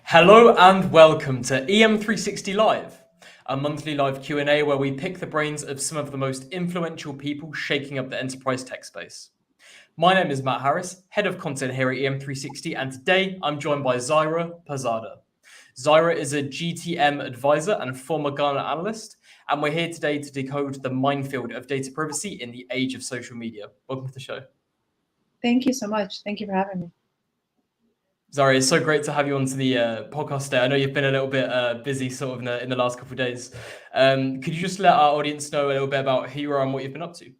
Hello and welcome to EM360 Live, a monthly live Q&A where we pick the brains of some of the most influential people shaking up the enterprise tech space. My name is Matt Harris, head of content here at EM360, and today I'm joined by Zaira Pirzada. Zaira is a GTM advisor and former Ghana analyst, and we're here today to decode the minefield of data privacy in the age of social media. Welcome to the show. Thank you so much. Thank you for having me. Zaira, it's so great to have you onto the podcast today. I know you've been a little bit busy sort of in the last couple of days. Could you just let our audience know a little bit about who you are and what you've been up to?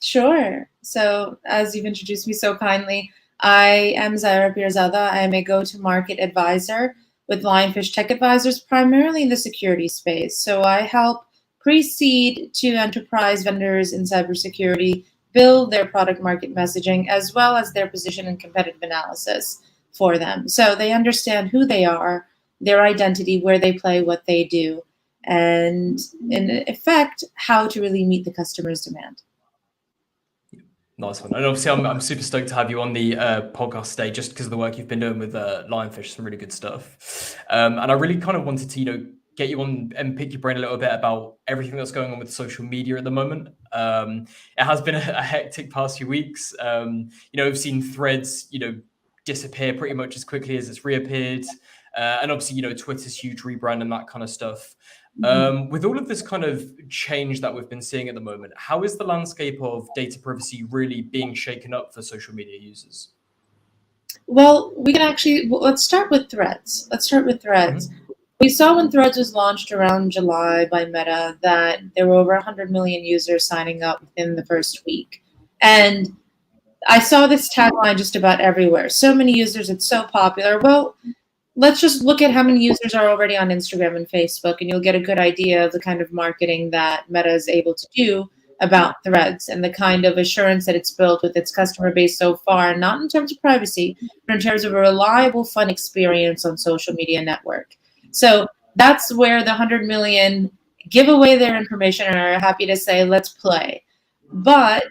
Sure. So, as you've introduced me so kindly, I am Zaira Pirzada. I am a go-to-market advisor with Lionfish Tech Advisors, primarily in the security space. So I help pre-seed to enterprise vendors in cybersecurity build their product market messaging as well as their position and competitive analysis for them. So they understand who they are, their identity, where they play, what they do, and in effect, how to really meet the customer's demand. Nice one. And obviously, I'm super stoked to have you on the podcast today, just because of the work you've been doing with Lionfish, some really good stuff. And I really kind of wanted to, get you on and pick your brain a little bit about everything that's going on with social media at the moment. It has been a hectic past few weeks. We've seen Threads, disappear pretty much as quickly as it's reappeared. And obviously, Twitter's huge rebrand and that kind of stuff. With all of this kind of change that we've been seeing at the moment, how is the landscape of data privacy really being shaken up for social media users? Well, let's start with Threads. Mm-hmm. We saw when Threads was launched around July by Meta that there were over 100 million users signing up within the first week. And I saw this tagline just about everywhere. So many users, it's so popular. Well, let's just look at how many users are already on Instagram and Facebook, and you'll get a good idea of the kind of marketing that Meta is able to do about Threads and the kind of assurance that it's built with its customer base so far, not in terms of privacy, but in terms of a reliable, fun experience on social media network. So that's where the 100 million give away their information and are happy to say, let's play. But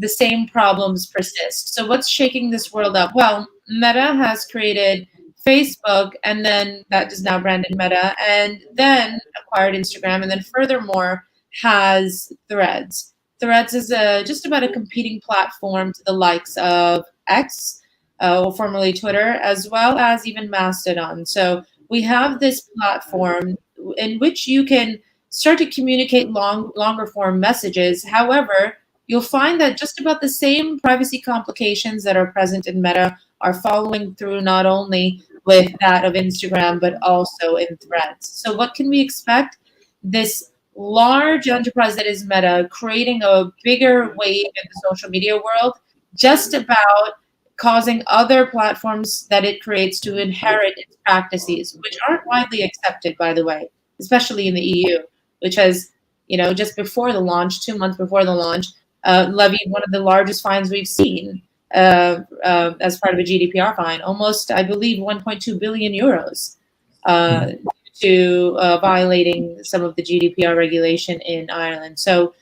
the same problems persist. So what's shaking this world up? Well, Meta has created Facebook, and then that is now branded Meta, and then acquired Instagram, and then furthermore has Threads. Threads is just about a competing platform to the likes of X, or formerly Twitter, as well as even Mastodon. So we have this platform in which you can start to communicate longer form messages. However, you'll find that just about the same privacy complications that are present in Meta are following through not only with that of Instagram, but also in Threads. So what can we expect? This large enterprise that is Meta creating a bigger wave in the social media world, just about causing other platforms that it creates to inherit its practices, which aren't widely accepted, by the way, especially in the EU, which has, just before the launch, 2 months before the launch, levied one of the largest fines we've seen as part of a GDPR fine, almost, I believe, 1.2 billion euros to violating some of the GDPR regulation in Ireland. So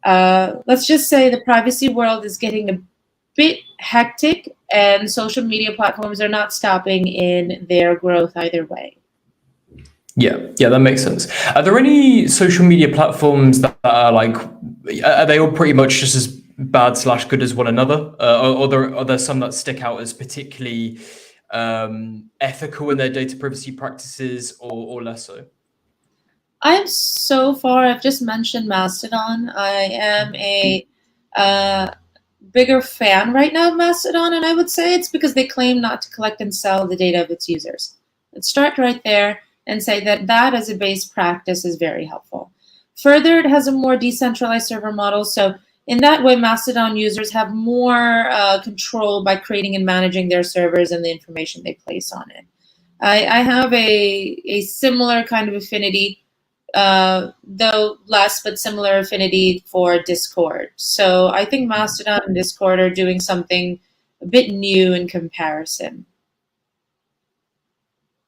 let's just say the privacy world is getting a bit hectic, and social media platforms are not stopping in their growth either way. Yeah, that makes sense. Are there any social media platforms that are are they all pretty much just as bad / good as one another? Or are there some that stick out as particularly ethical in their data privacy practices or less so? I've just mentioned Mastodon. I am a bigger fan right now of Mastodon, and I would say it's because they claim not to collect and sell the data of its users. Let's start right there and say that as a base practice is very helpful. Further, it has a more decentralized server model, so in that way, Mastodon users have more control by creating and managing their servers and the information they place on it. I have a similar kind of affinity, though less, but similar affinity for Discord. So I think Mastodon and Discord are doing something a bit new in comparison.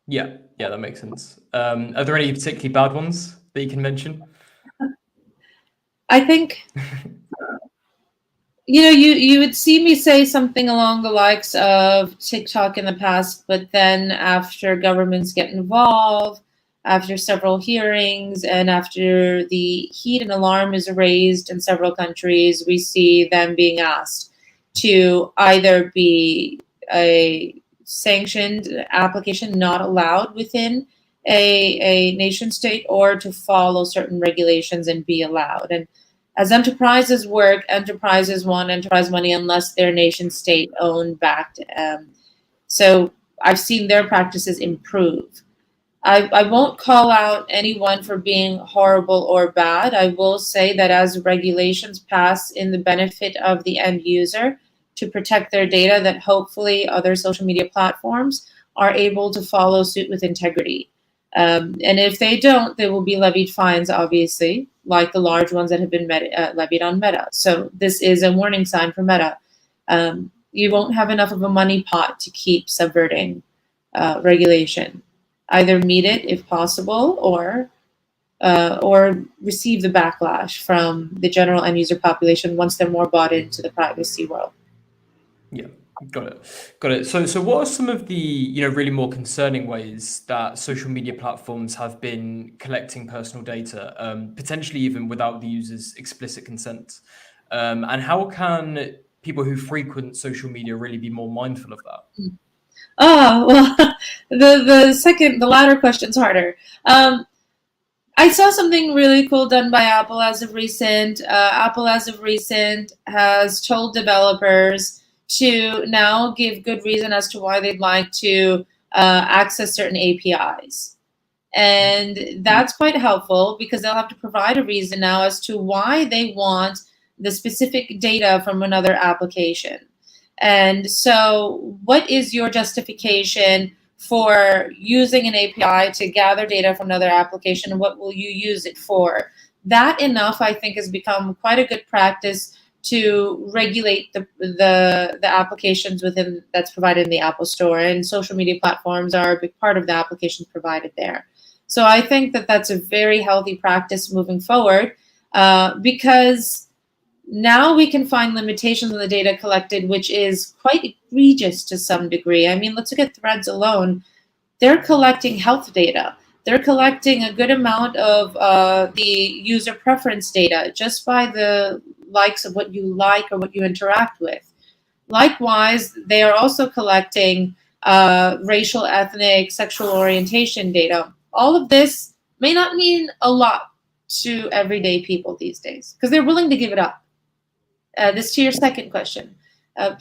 Yeah, that makes sense. Are there any particularly bad ones that you can mention? I think You would see me say something along the likes of TikTok in the past, but then after governments get involved, after several hearings, and after the heat and alarm is raised in several countries, we see them being asked to either be a sanctioned application not allowed within a nation state, or to follow certain regulations and be allowed. And as enterprises work, enterprises want enterprise money unless they're nation state owned, backed. So I've seen their practices improve. I won't call out anyone for being horrible or bad. I will say that as regulations pass in the benefit of the end user to protect their data, that hopefully other social media platforms are able to follow suit with integrity. And if they don't, they will be levied fines, obviously, like the large ones that have been levied on Meta. So this is a warning sign for Meta. You won't have enough of a money pot to keep subverting regulation. Either meet it if possible, or receive the backlash from the general end user population once they're more bought into the privacy world. Yeah, got it. So what are some of the really more concerning ways that social media platforms have been collecting personal data, potentially even without the user's explicit consent? And how can people who frequent social media really be more mindful of that? Oh, well, the latter question's harder. I saw something really cool done by Apple as of recent. Apple, as of recent, has told developers to now give good reason as to why they'd like to access certain APIs. And that's quite helpful because they'll have to provide a reason now as to why they want the specific data from another application. And so, what is your justification for using an API to gather data from another application, and what will you use it for? That enough, I think, has become quite a good practice to regulate the applications within that's provided in the Apple Store, and social media platforms are a big part of the applications provided there. So I think that that's a very healthy practice moving forward, because now we can find limitations in the data collected, which is quite egregious to some degree. I mean, let's look at Threads alone. They're collecting health data. They're collecting a good amount of the user preference data just by the likes of what you like or what you interact with. Likewise, they are also collecting racial, ethnic, sexual orientation data. All of this may not mean a lot to everyday people these days because they're willing to give it up. This to your second question.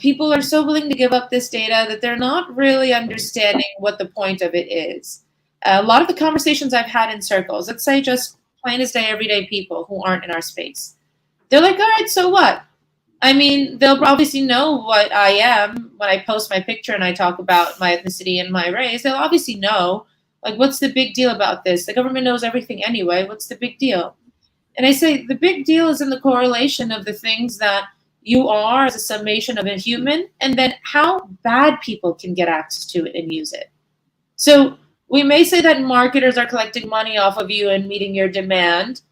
People are so willing to give up this data that they're not really understanding what the point of it is. A lot of the conversations I've had in circles, let's say just plain as day, everyday people who aren't in our space, they're like, all right, so what? I mean, they'll obviously know what I am when I post my picture and I talk about my ethnicity and my race. They'll obviously know, like, what's the big deal about this? The government knows everything anyway. What's the big deal? And I say the big deal is in the correlation of the things that you are as a summation of a human, and then how bad people can get access to it and use it. So we may say that marketers are collecting money off of you and meeting your demand,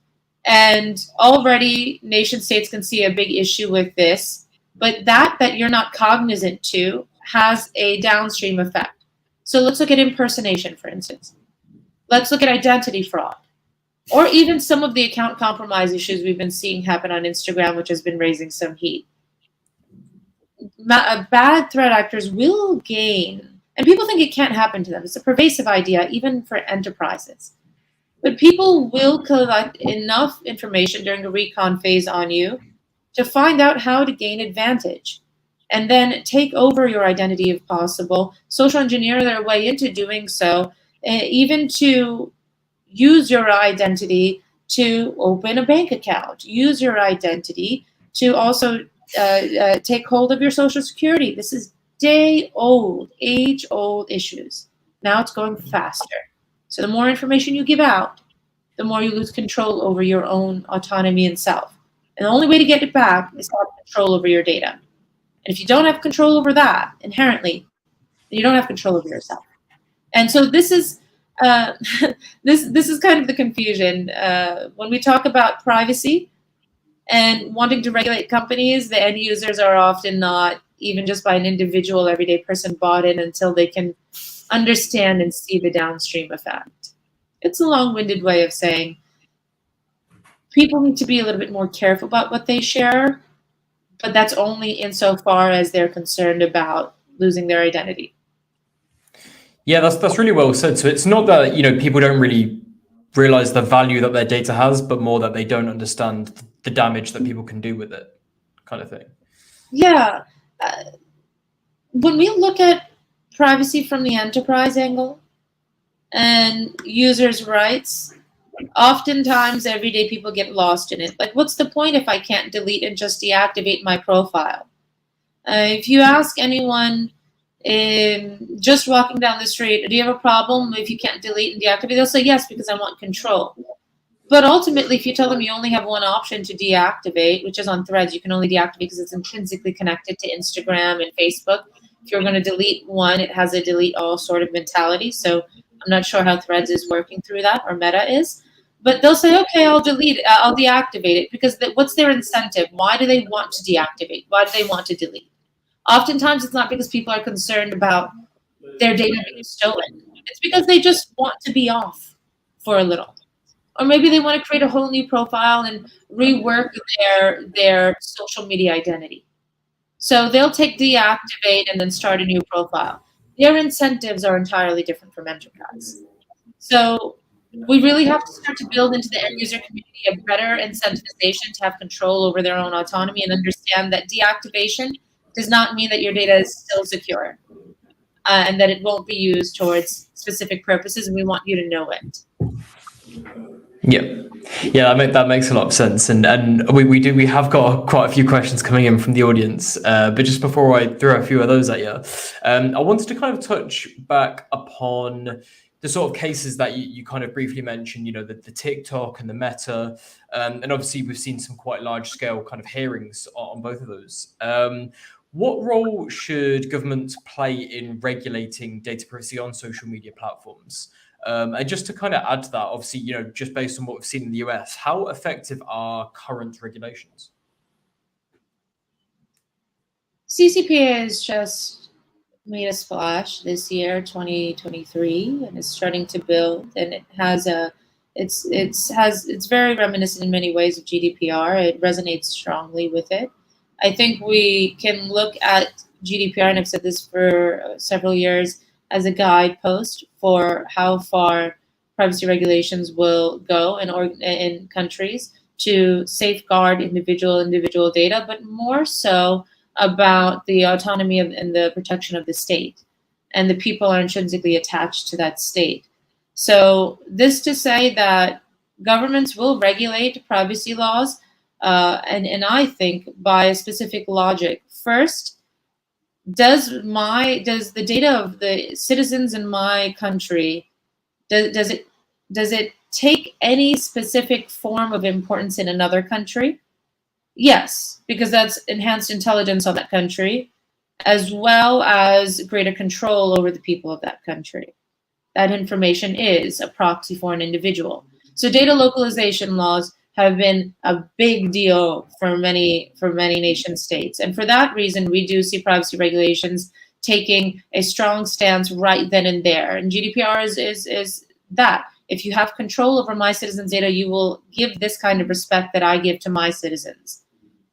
and already nation states can see a big issue with this, but that you're not cognizant to has a downstream effect. So let's look at impersonation, for instance. Let's look at identity fraud, or even some of the account compromise issues we've been seeing happen on Instagram, which has been raising some heat. Bad threat actors will gain, and people think it can't happen to them. It's a pervasive idea, even for enterprises. But people will collect enough information during the recon phase on you to find out how to gain advantage and then take over your identity if possible, social engineer their way into doing so, even to use your identity to open a bank account, use your identity to also take hold of your social security. This is age-old issues. Now it's going faster. So the more information you give out, the more you lose control over your own autonomy and self. And the only way to get it back is to have control over your data. And if you don't have control over that inherently, then you don't have control over yourself. And so this is this is kind of the confusion when we talk about privacy. And wanting to regulate companies, the end users are often not even just by an individual everyday person bought in until they can understand and see the downstream effect. It's a long-winded way of saying people need to be a little bit more careful about what they share, but that's only insofar as they're concerned about losing their identity. Yeah, that's really well said. So it's not that, people don't really realize the value that their data has, but more that they don't understand the damage that people can do with it, kind of thing. Yeah. When we look at privacy from the enterprise angle and users' rights, oftentimes everyday people get lost in it. Like, what's the point if I can't delete and just deactivate my profile? If you ask anyone just walking down the street, do you have a problem if you can't delete and deactivate? They'll say yes, because I want control. But ultimately, if you tell them you only have one option to deactivate, which is on Threads, you can only deactivate because it's intrinsically connected to Instagram and Facebook. If you're going to delete one, it has a delete all sort of mentality. So I'm not sure how Threads is working through that, or Meta is. But they'll say, okay, I'll delete it, I'll deactivate it, because what's their incentive? Why do they want to deactivate? Why do they want to delete? Oftentimes, it's not because people are concerned about their data being stolen. It's because they just want to be off for a little. Or maybe they want to create a whole new profile and rework their social media identity. So they'll take deactivate and then start a new profile. Their incentives are entirely different from enterprise. So we really have to start to build into the end user community a better incentivization to have control over their own autonomy and understand that deactivation does not mean that your data is still secure and that it won't be used towards specific purposes, and we want you to know it. Yeah, that makes a lot of sense, and we have got quite a few questions coming in from the audience. But just before I throw a few of those at you, I wanted to kind of touch back upon the sort of cases that you kind of briefly mentioned. The TikTok and the Meta, and obviously we've seen some quite large scale kind of hearings on both of those. What role should governments play in regulating data privacy on social media platforms? And just to kind of add to that, obviously, just based on what we've seen in the US, how effective are current regulations? CCPA has just made a splash this year, 2023, and is starting to build. And it's very reminiscent in many ways of GDPR. It resonates strongly with it. I think we can look at GDPR, and I've said this for several years, as a guidepost for how far privacy regulations will go in countries to safeguard individual data, but more so about the autonomy and the protection of the state. And the people are intrinsically attached to that state. So this to say that governments will regulate privacy laws, and I think by a specific logic. First, does the data of the citizens in my country, does it take any specific form of importance in another country? Yes, because that's enhanced intelligence on that country, as well as greater control over the people of that country. That information is a proxy for an individual. So data localization laws have been a big deal for many nation states. And for that reason, we do see privacy regulations taking a strong stance right then and there. And GDPR is that. If you have control over my citizens' data, you will give this kind of respect that I give to my citizens.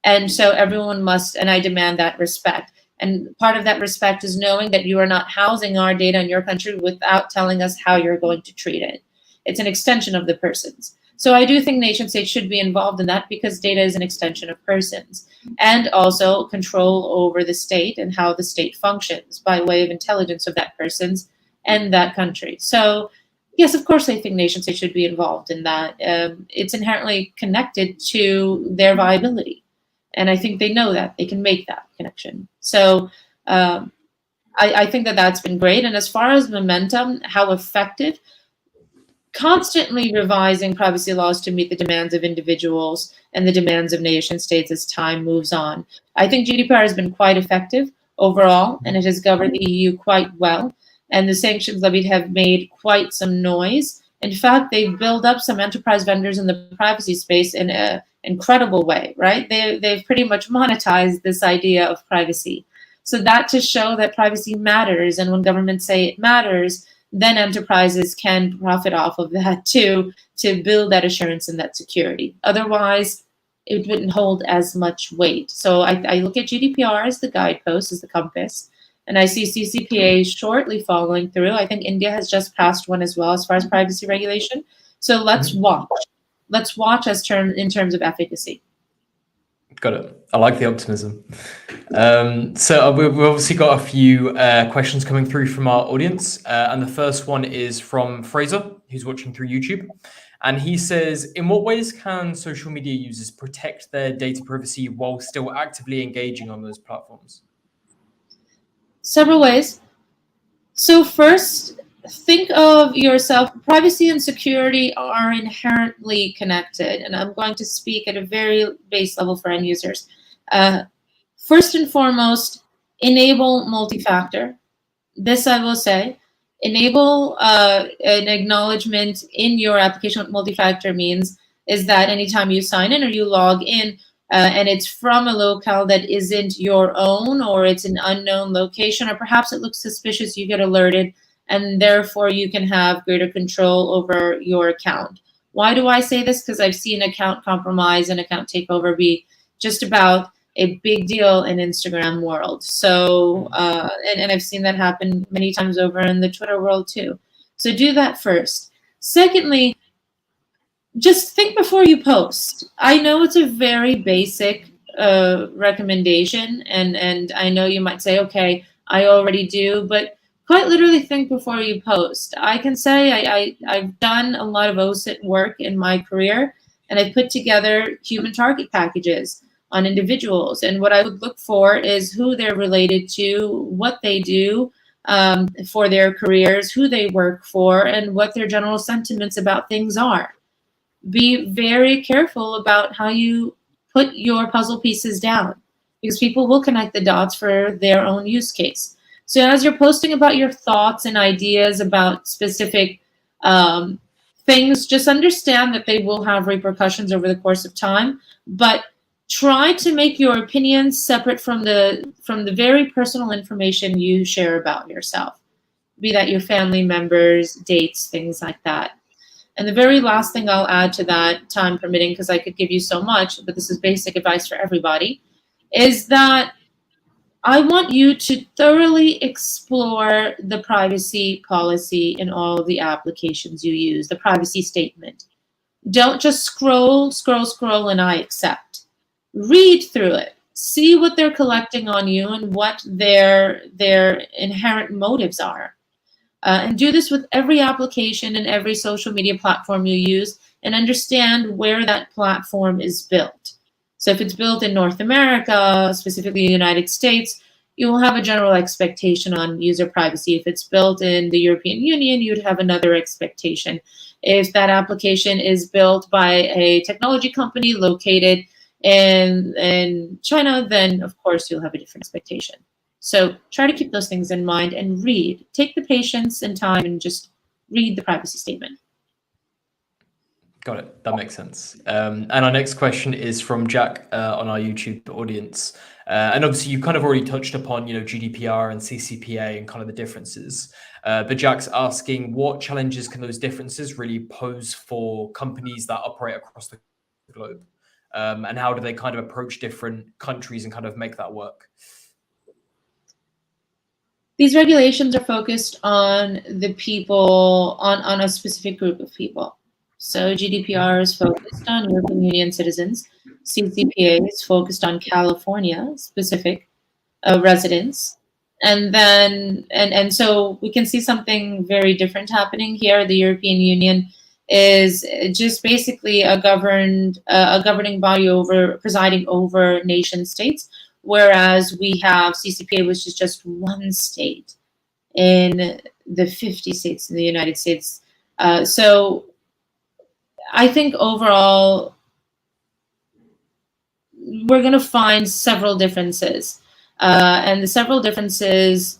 And so everyone must, and I demand that respect. And part of that respect is knowing that you are not housing our data in your country without telling us how you're going to treat it. It's an extension of the persons. So I do think nation states should be involved in that, because data is an extension of persons, and also control over the state and how the state functions by way of intelligence of that person's and that country. So yes, of course, I think nation states should be involved in that. It's inherently connected to their viability. And I think they know that they can make that connection. So I think that that's been great. And as far as momentum, how effective, constantly revising privacy laws to meet the demands of individuals and the demands of nation states as time moves on. I think GDPR has been quite effective overall, and it has governed the EU quite well. And the sanctions levied have made quite some noise, In fact, they've built up some enterprise vendors in the privacy space in an incredible way, right? They've pretty much monetized this idea of privacy. So that to show that privacy matters, and when governments say it matters, then enterprises can profit off of that too, to build that assurance and that security. Otherwise, it wouldn't hold as much weight. So I look at GDPR as the guidepost, as the compass, and I see CCPA shortly following through. I think India has just passed one as well as far as privacy regulation. So let's watch. Let's watch in terms of efficacy. Got it. I like the optimism. So we've obviously got a few questions coming through from our audience. And the first one is from Fraser, who's watching through YouTube. And he says, in what ways can social media users protect their data privacy while still actively engaging on those platforms? Several ways. So first, think of yourself. Privacy and security are inherently connected, and I'm going to speak at a very base level for end users. First and foremost, enable multi-factor. This I will say. Enable an acknowledgement in your application. What multi-factor means is that anytime you sign in or you log in, and it's from a locale that isn't your own, or it's an unknown location, or perhaps it looks suspicious, you get alerted, and therefore you can have greater control over your account. Why do I say this? Because I've seen account compromise and account takeover be just about a big deal in Instagram world. So, and I've seen that happen many times over in the Twitter world too. So do that first. Secondly, just think before you post. I know it's a very basic recommendation, and I know you might say, okay, I already do, but quite literally think before you post. I can say I've done a lot of OSINT work in my career, and I've put together human target packages on individuals. And what I would look for is who they're related to, what they do for their careers, who they work for, and what their general sentiments about things are. Be very careful about how you put your puzzle pieces down, because people will connect the dots for their own use case. So as you're posting about your thoughts and ideas about specific things, just understand that they will have repercussions over the course of time, but try to make your opinions separate from the very personal information you share about yourself, be that your family members, dates, things like that. And the very last thing I'll add to that, time permitting, because I could give you so much, but this is basic advice for everybody, is that I want you to thoroughly explore the privacy policy in all the applications you use, the privacy statement. Don't just scroll, and I accept. Read through it. See what they're collecting on you and what their inherent motives are. And do this with every application and every social media platform you use, and understand where that platform is built. So if it's built in North America, specifically the United States, you will have a general expectation on user privacy. If it's built in the European Union, you'd have another expectation. If that application is built by a technology company located in China, then of course you'll have a different expectation. So try to keep those things in mind and read. Take the patience and time and just read the privacy statement. Got it. That makes sense. And our next question is from Jack on our YouTube audience. And obviously you kind of already touched upon, GDPR and CCPA and kind of the differences. But Jack's asking, what challenges can those differences really pose for companies that operate across the globe? And how do they kind of approach different countries and kind of make that work? These regulations are focused on the people, on a specific group of people. So GDPR is focused on European Union citizens. CCPA is focused on California specific residents. And then, and so we can see something very different happening here. The European Union is just basically a governing body presiding over nation states, whereas we have CCPA, which is just one state in the 50 states in the United States. So I think overall, we're going to find several differences. And the several differences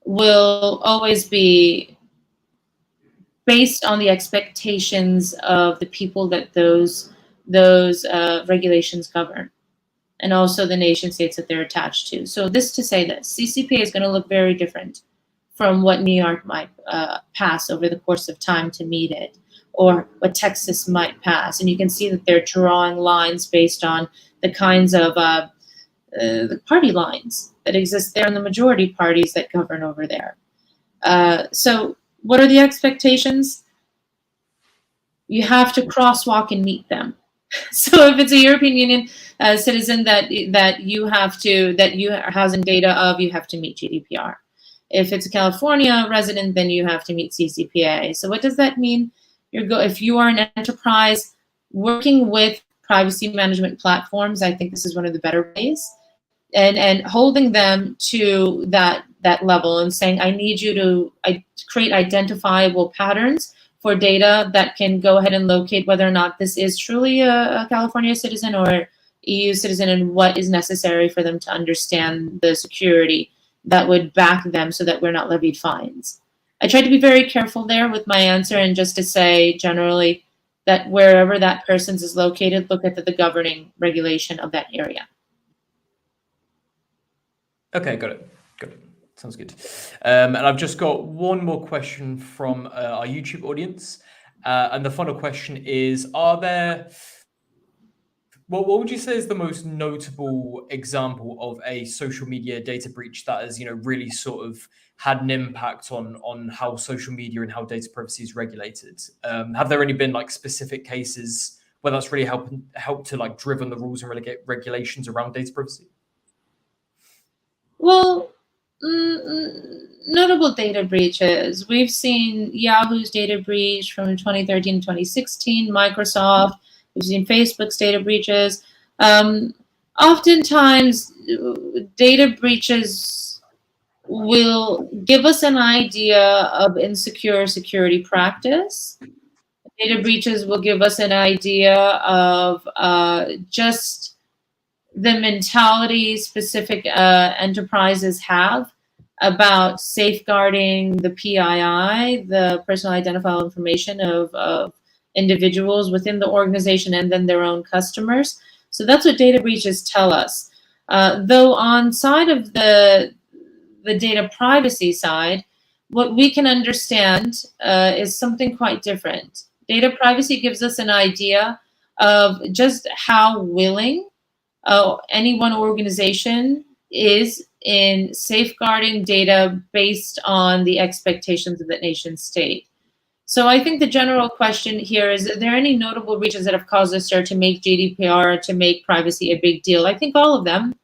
will always be based on the expectations of the people that those regulations govern, and also the nation states that they're attached to. So this to say this, CCPA is going to look very different from what New York might pass over the course of time to meet it, or what Texas might pass. And you can see that they're drawing lines based on the kinds of the party lines that exist there and the majority parties that govern over there. So what are the expectations? You have to crosswalk and meet them. So if it's a European Union citizen that you are housing data of, you have to meet GDPR. If it's a California resident, then you have to meet CCPA. So what does that mean? If you are an enterprise working with privacy management platforms, I think this is one of the better ways, and holding them to that level and saying, I need you to create identifiable patterns for data that can go ahead and locate whether or not this is truly a California citizen or EU citizen, and what is necessary for them to understand the security that would back them so that we're not levied fines. I tried to be very careful there with my answer, and just to say generally that wherever that person is located, look at the governing regulation of that area. Okay, got it. Sounds good. And I've just got one more question from our YouTube audience. And the final question is, what would you say is the most notable example of a social media data breach that has, really sort of had an impact on how social media and how data privacy is regulated? Have there any been like specific cases where that's really helped to like driven the rules and regulations around data privacy? Well, notable data breaches. We've seen Yahoo's data breach from 2013 to 2016, Microsoft, we've seen Facebook's data breaches. Oftentimes, data breaches will give us an idea of insecure security practice. Data breaches will give us an idea of just the mentality specific enterprises have about safeguarding the PII, the personal identifiable information of individuals within the organization and then their own customers. So that's what data breaches tell us. Though on side of the data privacy side, what we can understand is something quite different. Data privacy gives us an idea of just how willing any one organization is in safeguarding data based on the expectations of the nation state. So I think the general question here is, are there any notable breaches that have caused us to make GDPR, to make privacy a big deal? I think all of them.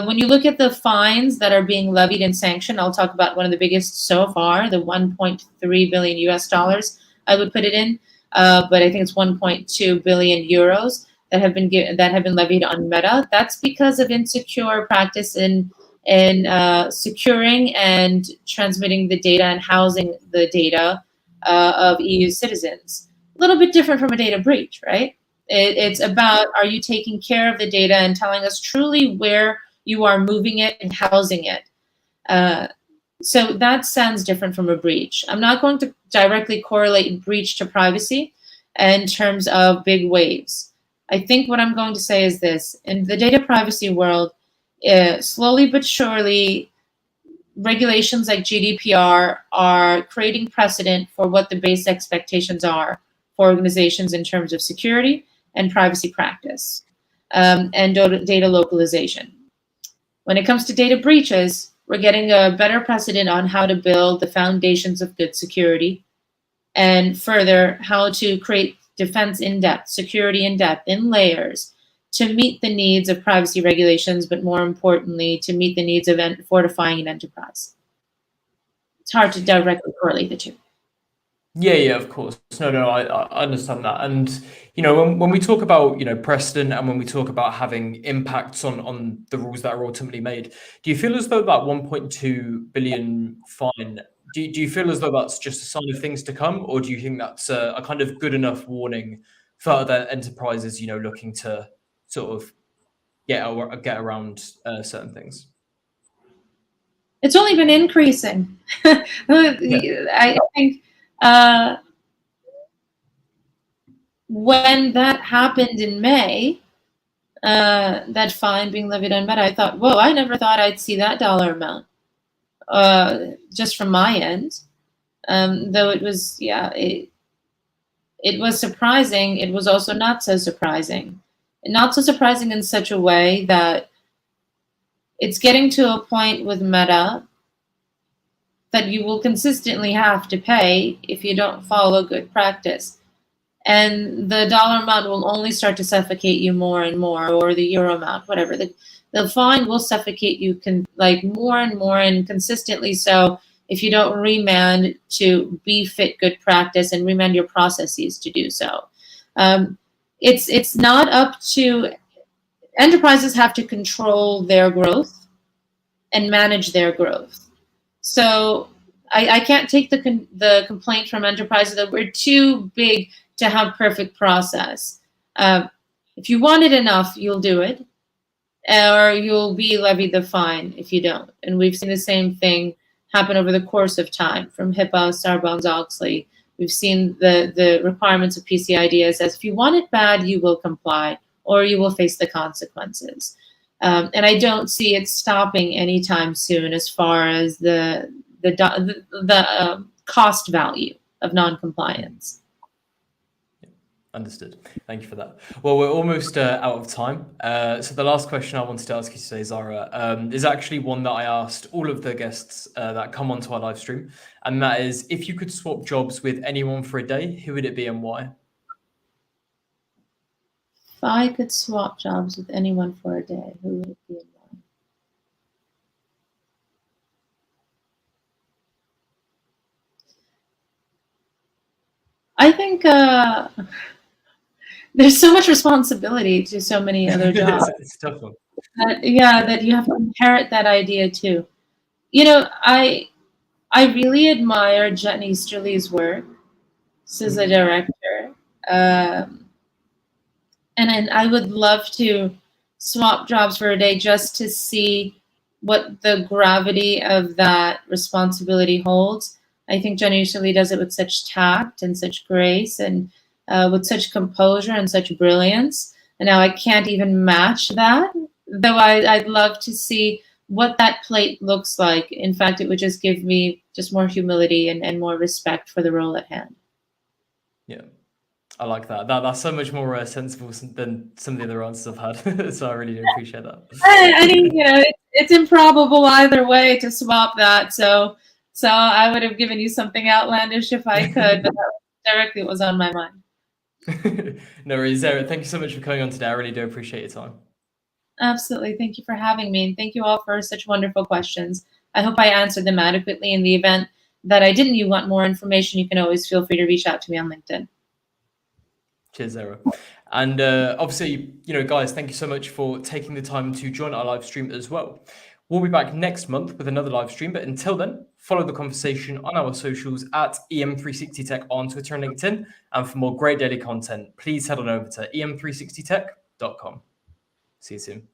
When you look at the fines that are being levied and sanctioned, I'll talk about one of the biggest so far, the 1.3 billion US dollars, I would put it in, but I think it's 1.2 billion euros that have been levied on Meta. That's because of insecure practice in securing and transmitting the data and housing the data of EU citizens. A little bit different from a data breach, right? It's about, are you taking care of the data and telling us truly where you are moving it and housing it? So that sounds different from a breach. I'm not going to directly correlate breach to privacy in terms of big waves. I think what I'm going to say is this: in the data privacy world, slowly but surely, regulations like GDPR are creating precedent for what the base expectations are for organizations in terms of security and privacy practice, and data localization. When it comes to data breaches, we're getting a better precedent on how to build the foundations of good security, and further, how to create defense in depth, security in depth, in layers, to meet the needs of privacy regulations, but more importantly, to meet the needs of fortifying an enterprise. It's hard to directly correlate the two. Yeah, of course. No, I understand that. And, when we talk about, precedent, and when we talk about having impacts on the rules that are ultimately made, do you feel as though that 1.2 billion fine, do you feel as though that's just a sign of things to come? Or do you think that's a kind of good enough warning for other enterprises, looking to sort of get around certain things? It's only been increasing. I think When that happened in May, that fine being levied on Meta, I thought, whoa, I never thought I'd see that dollar amount just from my end. Though it was, it was surprising. It was also not so surprising. Not so surprising in such a way that it's getting to a point with Meta that you will consistently have to pay if you don't follow good practice. And the dollar amount will only start to suffocate you more and more, or the euro amount, whatever. The fine will suffocate you more and more and consistently so if you don't remand to be fit good practice and remand your processes to do so. It's not up to enterprises have to control their growth and manage their growth. So I can't take the complaint from enterprises that we're too big to have perfect process. If you want it enough, you'll do it, or you'll be levied the fine if you don't. And we've seen the same thing happen over the course of time, from HIPAA, Sarbanes-Oxley. We've seen the requirements of PCI DSS. If you want it bad, you will comply, or you will face the consequences. And I don't see it stopping anytime soon as far as the cost value of non-compliance. Understood. Thank you for that. Well, we're almost out of time. So the last question I wanted to ask you today, Zaira, is actually one that I asked all of the guests that come onto our live stream. And that is, if you could swap jobs with anyone for a day, who would it be and why? If I could swap jobs with anyone for a day, who would it be and why? I think there's so much responsibility to so many other jobs. It's a tough one. That you have to inherit that idea too. I really admire Jen Easterly's work as a director. And I would love to swap jobs for a day just to see what the gravity of that responsibility holds. I think Jen Easterly does it with such tact and such grace and with such composure and such brilliance. And now I can't even match that, though I'd love to see what that plate looks like. In fact, it would just give me just more humility and more respect for the role at hand. Yeah, I like that. That's so much more sensible than some of the other answers I've had. So I really do appreciate that. I mean, it's improbable either way to swap that. So I would have given you something outlandish if I could, but that directly was on my mind. No worries, Zaira. Thank you so much for coming on today. I really do appreciate your time. Absolutely. Thank you for having me. And thank you all for such wonderful questions. I hope I answered them adequately. In the event that I didn't, you want more information, you can always feel free to reach out to me on LinkedIn. Cheers, Zaira. And obviously, guys, thank you so much for taking the time to join our live stream as well. We'll be back next month with another live stream. But until then, follow the conversation on our socials at EM360 Tech on Twitter and LinkedIn. And for more great daily content, please head on over to em360tech.com. See you soon.